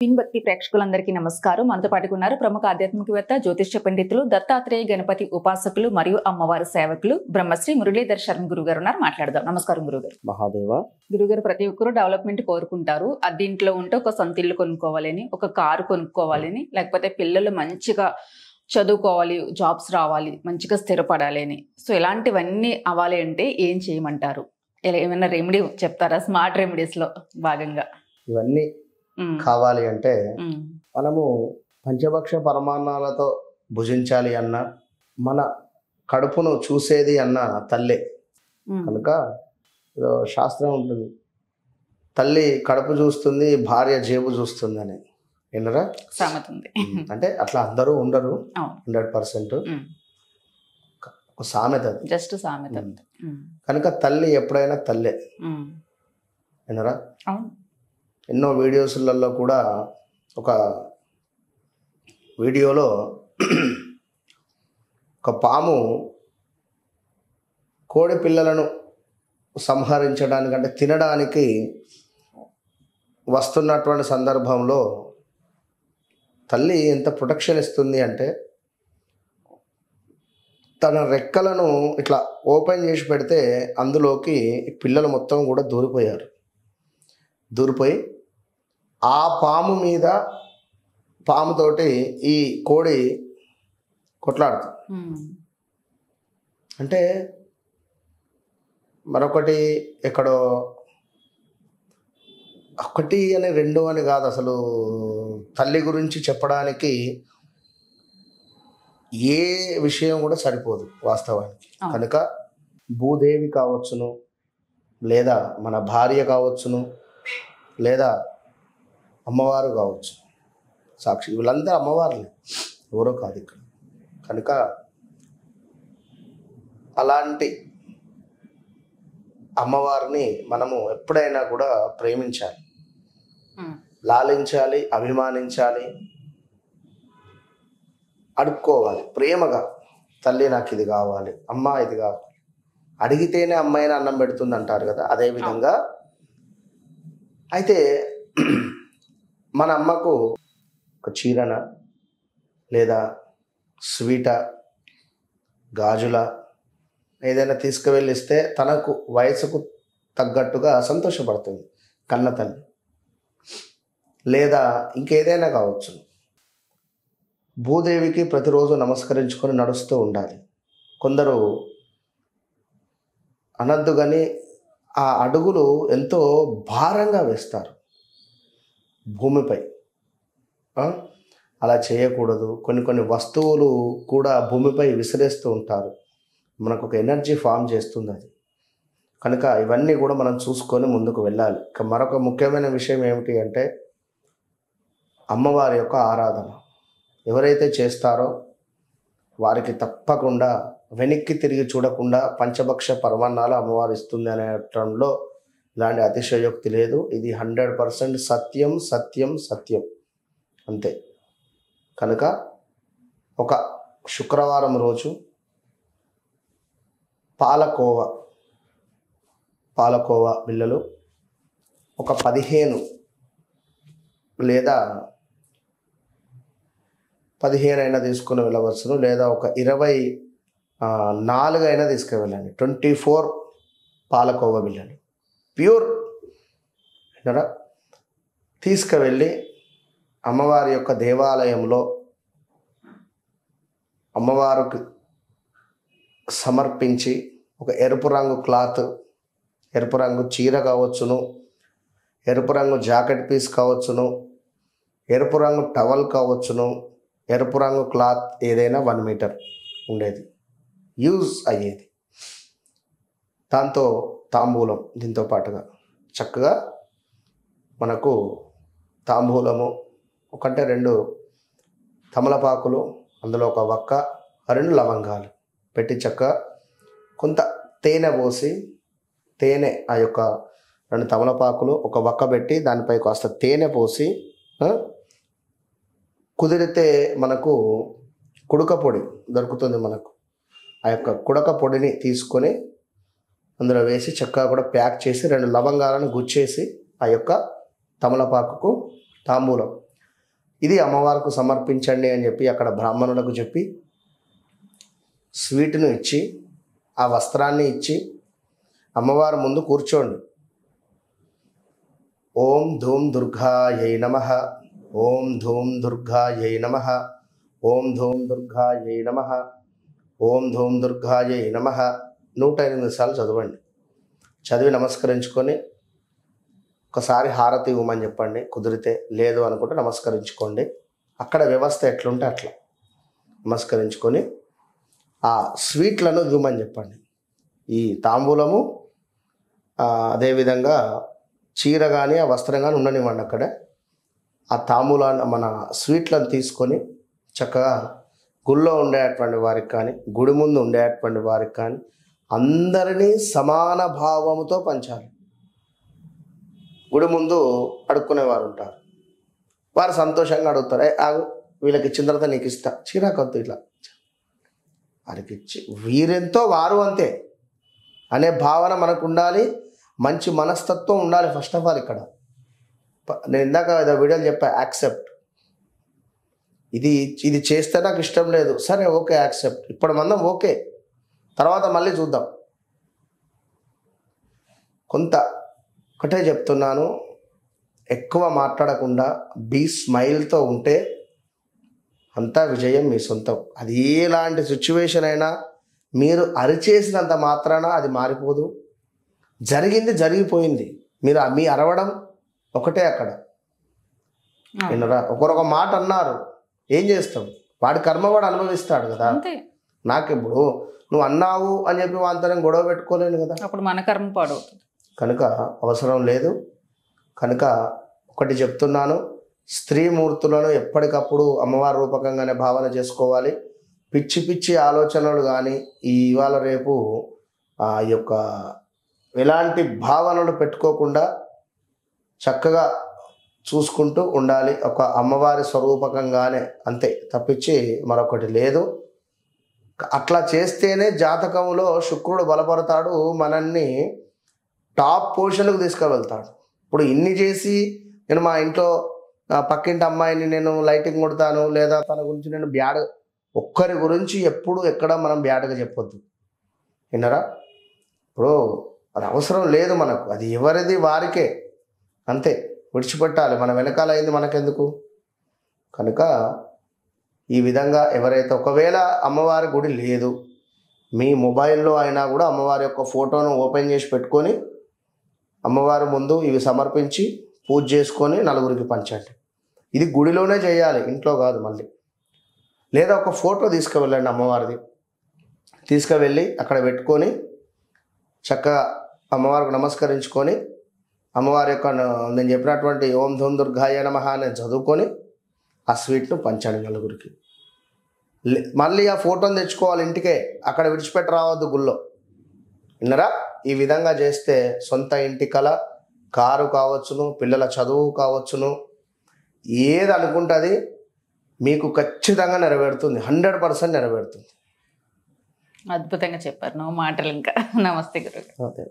భక్తి ప్రేక్షకులందరికీ నమస్కారం. మనతో పాటు ఉన్నారు ప్రముఖ ఆధ్యాత్మికవేత్త, జ్యోతిష్య పండితులు, దత్తాత్రేయ గణపతి ఉపాసకులు మరియు అమ్మవారి సేవకులు బ్రహ్మశ్రీ మురళీధర్ శర్మ గురుగారు ఉన్నారు. మాట్లాడదాం. నమస్కారం గురుగారు. మహాదేవ. గురుగారు, ప్రతి ఒక్కరు డెవలప్మెంట్ కోరుకుంటారు. అద్దీంట్లో ఉంటే ఒక సొంత ఇల్లు కొనుక్కోవాలని, ఒక కారు కొనుక్కోవాలని, లేకపోతే పిల్లలు మంచిగా చదువుకోవాలి, జాబ్స్ రావాలి, మంచిగా స్థిరపడాలి అని. సో ఇలాంటివన్నీ అవ్వాలి అంటే ఏం చేయమంటారు? ఏమైనా రెమెడీ చెప్తారా? స్మార్ట్ రెమెడీస్ లో భాగంగా ఇవన్నీ కావాలి అంటే మనము పంచభక్ష పరమాన్నాలతో భుజించాలి అన్న, మన కడుపును చూసేది అన్న తల్లే కనుక శాస్త్రం ఉంటుంది, తల్లి కడుపు చూస్తుంది, భార్య జేబు చూస్తుంది అని. వినరా? సామెత ఉంది. అంటే అట్లా అందరూ ఉండరు, 100%. ఒక సామెత, జస్ట్ సామెత. కనుక తల్లి ఎప్పుడైనా తల్లే. వినరా? ఎన్నో వీడియోస్లలో కూడా ఒక వీడియోలో ఒక పాము కోడి పిల్లలను సంహరించడానికి అంటే తినడానికి వస్తున్నటువంటి సందర్భంలో తల్లి ఎంత ప్రొటెక్షన్ ఇస్తుంది అంటే తన రెక్కలను ఇట్లా ఓపెన్ చేసి పెడితే అందులోకి పిల్లలు మొత్తం కూడా దూరిపోయి ఆ పాము మీద పాముతోటి ఈ కోడి కొట్లాడుతుంది. అంటే మరొకటి ఎక్కడో ఒకటి అని రెండు అని కాదు, అసలు తల్లి గురించి చెప్పడానికి ఏ విషయం కూడా సరిపోదు వాస్తవానికి. కనుక భూదేవి కావచ్చును, లేదా మన భార్య కావచ్చును, లేదా అమ్మవారు కావచ్చు, సాక్షి, వీళ్ళందరూ అమ్మవారులే, ఎవరో కాదు ఇక్కడ. కనుక అలాంటి అమ్మవారిని మనము ఎప్పుడైనా కూడా ప్రేమించాలి, లాలించాలి, అభిమానించాలి, అడుక్కోవాలి ప్రేమగా. తల్లి నాకు ఇది కావాలి, అమ్మ ఇది కావాలి, అడిగితేనే అమ్మాయిని అన్నం పెడుతుంది అంటారు కదా, అదేవిధంగా. అయితే మన అమ్మకు ఒక చీరన, లేదా స్వీట, గాజుల ఏదైనా తీసుకువెళ్ళిస్తే తనకు వయసుకు తగ్గట్టుగా సంతోషపడుతుంది కన్న తల్లి. లేదా ఇంకేదైనా కావచ్చు. భూదేవికి ప్రతిరోజు నమస్కరించుకొని నడుస్తూ ఉండాలి. కొందరు అనద్దు కానీ ఆ అడుగులు ఎంతో భారంగా వేస్తారు భూమిపై. అలా చేయకూడదు. కొన్ని వస్తువులు కూడా భూమిపై విసిరేస్తూ ఉంటారు, మనకు ఒక ఎనర్జీ ఫామ్ చేస్తుంది అది. కనుక ఇవన్నీ కూడా మనం చూసుకొని ముందుకు వెళ్ళాలి. మరొక ముఖ్యమైన విషయం ఏమిటి అంటే అమ్మవారి యొక్క ఆరాధన ఎవరైతే చేస్తారో వారికి తప్పకుండా వెనక్కి తిరిగి చూడకుండా పంచభక్ష పరమాన్నాలు అమ్మవారు ఇస్తుంది అనేటంలో ఇలాంటి అతిశయోక్తి లేదు. ఇది 100% సత్యం సత్యం సత్యం అంతే. కనుక ఒక శుక్రవారం రోజు పాలకోవా బిళ్ళలు ఒక 15 లేదా 15 అయినా తీసుకుని వెళ్ళవచ్చును, లేదా ఒక 24 అయినా తీసుకువెళ్ళండి. 24 పాలకోవా బిళ్ళలు ప్యూర్ తీసుకువెళ్ళి అమ్మవారి యొక్క దేవాలయంలో అమ్మవారికి సమర్పించి ఒక ఎరుపు రంగు క్లాత్, ఎరుపు రంగు చీర కావచ్చును, ఎరుపు రంగు జాకెట్ పీస్ కావచ్చును, ఎరుపు రంగు టవల్ కావచ్చును, ఎరుపు రంగు క్లాత్ ఏదైనా 1 మీటర్ ఉండేది యూజ్ అయ్యేది. దాంతో తాంబూలం, దీంతో పాటుగా చక్కగా మనకు తాంబూలము, ఒకటే 2 తమలపాకులు, అందులో ఒక వక్క, 2 లవంగాలు పెట్టి చక్కగా కొంత తేనె పోసి, తేనె ఆ యొక్క 2 తమలపాకులు ఒక వక్క పెట్టి దానిపై కాస్త తేనె పోసి, కుదిరితే మనకు కుడక పొడి దొరుకుతుంది మనకు, ఆ యొక్క కుడక పొడిని తీసుకొని అందులో వేసి చక్కగా కూడా ప్యాక్ చేసి 2 లవంగాలను గుచ్చేసి ఆ యొక్క తమలపాకుకు తాంబూలం ఇది అమ్మవారికి సమర్పించండి అని చెప్పి అక్కడ బ్రాహ్మణులకు చెప్పి స్వీట్ను ఇచ్చి ఆ వస్త్రాన్ని ఇచ్చి అమ్మవారి ముందు కూర్చోండి. ఓం ధూం దుర్గాయై నమః, ఓం ధూం దుర్గాయై నమః, ఓం ధూం దుర్గాయై నమః, ఓం ధూం దుర్గాయై నమః 108 సార్లు చదవండి. చదివి నమస్కరించుకొని ఒకసారి హారతి ఇవ్వమని చెప్పండి. కుదిరితే, లేదు అనుకుంటే నమస్కరించుకోండి. అక్కడ వ్యవస్థ ఎట్లుంటే అట్లా నమస్కరించుకొని ఆ స్వీట్లను ఇవ్వమని చెప్పండి. ఈ తాంబూలము అదేవిధంగా చీర కానీ ఆ వస్త్రం కానీ ఉండనివ్వండి. అక్కడ ఆ తాంబూలాన్ని మన స్వీట్లను తీసుకొని చక్కగా గుళ్ళో ఉండేటువంటి వారికి కానీ గుడి ముందు ఉండేటువంటి వారికి కానీ అందరినీ సమాన భావముతో పంచాలి. గుడి ముందు అడుక్కునేవారు ఉంటారు, వారు సంతోషంగా అడుగుతారు, ఆగు వీళ్ళకి ఇచ్చిన తర్వాత నీకు ఇస్తా, చీరాకొద్దు ఇట్లా వారికి ఇచ్చి వీరెంతో వారు అంతే అనే భావన మనకు ఉండాలి. మంచి మనస్తత్వం ఉండాలి. ఫస్ట్ ఆఫ్ ఆల్ ఇక్కడ నేను ఇందాక వీడియోలు చెప్పా, యాక్సెప్ట్. ఇది చేస్తే నాకు ఇష్టం లేదు, సరే ఓకే యాక్సెప్ట్. ఇప్పుడు మనం ఓకే, తర్వాత మళ్ళీ చూద్దాం. కొంత ఒకటే చెప్తున్నాను, ఎక్కువ మాట్లాడకుండా బీ స్మైల్తో ఉంటే అంతా విజయం మీ సొంతం. అది ఎలాంటి సిచ్యువేషన్ అయినా మీరు అరిచేసినంత మాత్రాన అది మారిపోదు. జరిగింది జరిగిపోయింది. మీ అరవడం ఒకటే అక్కడ. విన్నరా, ఒకరొక మాట అన్నారు, ఏం చేస్తాం? వాడి కర్మ వాడు అనుభవిస్తాడు కదా. నాకిప్పుడు నువ్వు అన్నావు అని చెప్పి వాంతరం గొడవ పెట్టుకోలేను కదా, అప్పుడు మన కర్మ పాడవుతుంది. కనుక అవసరం లేదు. కనుక ఒకటి చెప్తున్నాను, స్త్రీమూర్తులను ఎప్పటికప్పుడు అమ్మవారి రూపకంగానే భావన చేసుకోవాలి. పిచ్చి పిచ్చి ఆలోచనలు కానీ ఇవాళ రేపు ఈ యొక్క ఎలాంటి భావనలు పెట్టుకోకుండా చక్కగా చూసుకుంటూ ఉండాలి. ఒక అమ్మవారి స్వరూపకంగానే అంతే, తప్పించి మరొకటి లేదు. అట్లా చేస్తేనే జాతకంలో శుక్రుడు బలపడతాడు, మనల్ని టాప్ పొజిషన్కు తీసుకువెళ్తాడు. ఇప్పుడు ఇన్ని చేసి నేను మా ఇంట్లో పక్కింటి అమ్మాయిని నేను లైటింగ్ కొడతాను, లేదా తన గురించి నేను బ్యాడ్, ఒక్కరి గురించి ఎప్పుడు ఎక్కడ మనం బ్యాడ్గా చెప్పొద్దు. విన్నారా? ఇప్పుడు అది అవసరం లేదు మనకు, అది ఎవరిది వారికే అంతే, విడిచిపెట్టాలి. మన వెనకాల అయింది మనకెందుకు? కనుక ఈ విధంగా ఎవరైతే ఒకవేళ అమ్మవారి గుడి లేదు, మీ మొబైల్లో అయినా కూడా అమ్మవారి యొక్క ఫోటోను ఓపెన్ చేసి పెట్టుకొని అమ్మవారి ముందు ఇవి సమర్పించి పూజ చేసుకొని నలుగురికి పంచండి. ఇది గుడిలోనే చేయాలి, ఇంట్లో కాదు. మళ్ళీ లేదా ఒక ఫోటో తీసుకువెళ్ళండి అమ్మవారిది, తీసుకువెళ్ళి అక్కడ పెట్టుకొని చక్కగా అమ్మవారికి నమస్కరించుకొని అమ్మవారి యొక్క నేను చెప్పినటువంటి ఓం ధూం దుర్గాయ నమః అని చదువుకొని ఆ స్వీట్ను పంచండి నలుగురికి. మళ్ళీ ఆ ఫోటోని తెచ్చుకోవాలి ఇంటికే, అక్కడ విడిచిపెట్టి రావద్దు గుళ్ళో. విన్నరా? ఈ విధంగా చేస్తే సొంత ఇంటి కల, కారు కావచ్చును, పిల్లల చదువు కావచ్చును, ఏది అనుకుంటుంది మీకు ఖచ్చితంగా నెరవేరుతుంది. 100% నెరవేరుతుంది. అద్భుతంగా చెప్పారు, నో మాటలు ఇంకా. నమస్తే గురుగారు.